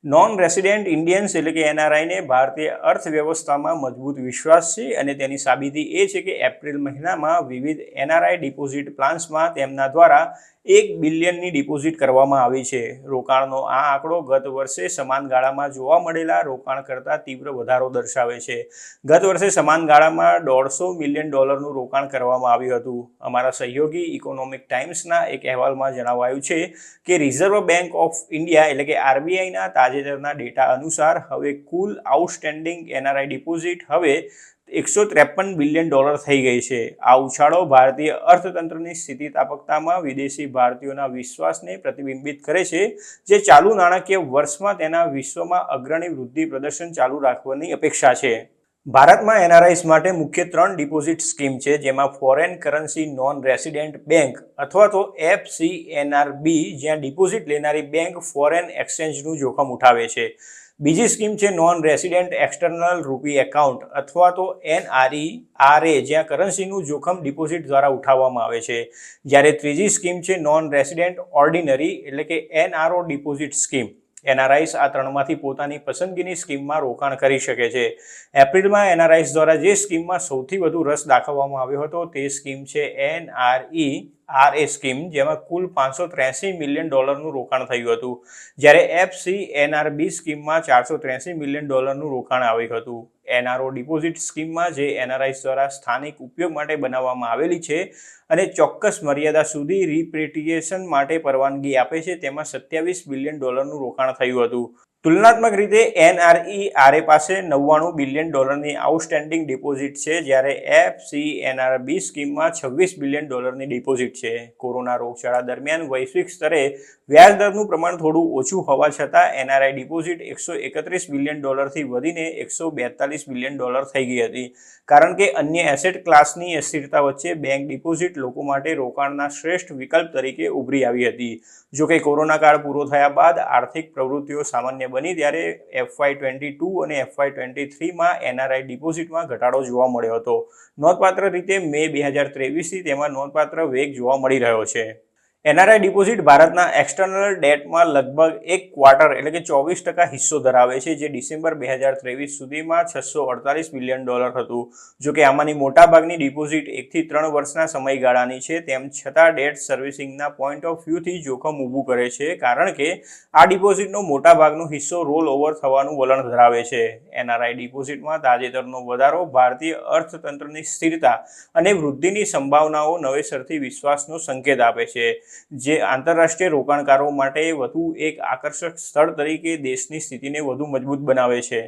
Non resident Indians એટલે કે એનઆરઆઈને ભારતીય અર્થવ્યવસ્થામાં મજબૂત વિશ્વાસ છે અને તેની સાબિતી એ છે કે એપ્રિલ મહિનામાં વિવિધ એનઆરઆઈ ડિપોઝિટ પ્લાન્સમાં તેમના દ્વારા 1 બિલિયનની ડિપોઝિટ કરવામાં આવી છે. રોકાણનો આ આંકડો ગત વર્ષે સમાન ગાળામાં જોવા મળેલા રોકાણ કરતાં તીવ્ર વધારો દર્શાવે છે. ગત વર્ષે સમાન ગાળામાં $150 મિલિયન રોકાણ કરવામાં આવ્યું હતું. અમારા સહયોગી ઇકોનોમિક ટાઈમ્સના એક અહેવાલમાં જણાવાયું છે કે રિઝર્વ બેંક ઓફ ઇન્ડિયા એટલે કે આરબીઆઈના તાજેતરના ડેટા અનુસાર હવે કુલ આઉટસ્ટેન્ડિંગ એનઆરઆઈ ડિપોઝિટ હવે $153 બિલિયન થઈ ગઈ છે. આ ઉછાળો ભારતીય અર્થતંત્રની સ્થિતિસ્થાપકતામાં વિદેશી ભારતીયોના વિશ્વાસને પ્રતિબિંબિત કરે છે, જે ચાલુ નાણાકીય વર્ષમાં તેના વિશ્વમાં અગ્રણી વૃદ્ધિ પ્રદર્શન ચાલુ રાખવાની અપેક્ષા છે. ભારતમાં એનઆરઆઈસ માટે મુખ્ય 3 ડિપોઝિટ સ્કીમ છે, જેમાં foreign currency non resident bank અથવા તો FCNRB, જ્યાં ડિપોઝિટ લેનારી બેંક ફોરેન એક્સચેન્જનું જોખમ ઉઠાવે છે. બીજી સ્કીમ છે નોન રેસિડેન્ટ એક્સટર્નલ રૂપી એકાઉન્ટ અથવા તો NRERA, જ્યાં કરન્સીનું જોખમ ડિપોઝિટ દ્વારા ઉઠાવવામાં આવે છે. જ્યારે ત્રીજી સ્કીમ છે નોન રેસિડેન્ટ ઓર્ડિનરી એટલે કે NRO ડિપોઝિટ સ્કીમ. એનઆરઆઈસ આ ત્રણમાંથી પોતાની પસંદગીની સ્કીમમાં રોકાણ કરી શકે છે. એપ્રિલમાં એનઆરઆઈસ દ્વારા જે સ્કીમમાં સૌથી વધુ રસ દાખવવામાં આવ્યો હતો તે સ્કીમ છે NRERA સ્કીમ, જેમાં કુલ $583 મિલિયન રોકાણ થયું હતું, જ્યારે FCNRB સ્કીમમાં $483 મિલિયન રોકાણ આવ્યું હતું. NRO ડિપોઝિટ સ્કીમમાં, જે એનઆરઆઈસ દ્વારા સ્થાનિક ઉપયોગ માટે બનાવવામાં આવેલી છે અને ચોક્કસ મર્યાદા સુધી રિપેટ્રિએશન માટે પરવાનગી આપે છે, તેમાં $27 બિલિયન રોકાણ થયું હતું. તુલનાત્મક રીતે NRERA પાસે $99 બિલિયન આઉટસ્ટેન્ડિંગ ડિપોઝિટ છે, જ્યારે FCNRB સ્કીમમાં $26 બિલિયન ડિપોઝિટ છે. કોરોના રોગચાળા દરમિયાન વૈશ્વિક સ્તરે વ્યાજદરનું પ્રમાણ થોડું ઓછું હોવા છતાં એનઆરઆઈ ડિપોઝિટ $131 બિલિયન થી વધીને $142 બિલિયન થઈ ગઈ હતી, કારણ કે અન્ય એસેટ ક્લાસની અસ્થિરતા વચ્ચે બેંક ડિપોઝિટ લોકો માટે રોકાણના શ્રેષ્ઠ વિકલ્પ તરીકે ઉભરી આવી હતી. જોકે કોરોના કાળ પૂરો થયા બાદ આર્થિક પ્રવૃત્તિઓ સામાન્ય બની ત્યારે FY22 અને FY23માં એનઆરઆઈ ડિપોઝિટમાં ઘટાડો જોવા મળ્યો હતો. નોંધપાત્ર રીતે મે 2023થી તેમાં નોંધપાત્ર વેગ જોવા મળી રહ્યો છે. એનઆરઆઈ ડિપોઝિટ ભારતના એક્સટર્નલ ડેટમાં લગભગ એક ક્વાર્ટર એટલે કે 24% હિસ્સો ધરાવે છે, જે ડિસેમ્બર 2023 સુધીમાં $648 બિલિયન હતું. જોકે આમાંની મોટાભાગની ડિપોઝિટ 1 થી 3 વર્ષના સમયગાળાની છે, તેમ છતાં ડેટ સર્વિસિંગના પોઈન્ટ ઓફ વ્યૂથી જોખમ ઊભું કરે છે, કારણ કે આ ડિપોઝિટનો મોટાભાગનો હિસ્સો રોલ ઓવર થવાનું વલણ ધરાવે છે. એનઆરઆઈ ડિપોઝિટમાં તાજેતરનો વધારો ભારતીય અર્થતંત્રની સ્થિરતા અને વૃદ્ધિની સંભાવનાઓ નવેસરથી વિશ્વાસનો સંકેત આપે છે, જે આંતરરાષ્ટ્રીય રોકાણકારો માટે વધુ એક આકર્ષક સ્થળ તરીકે દેશની સ્થિતિને વધુ મજબૂત બનાવે છે.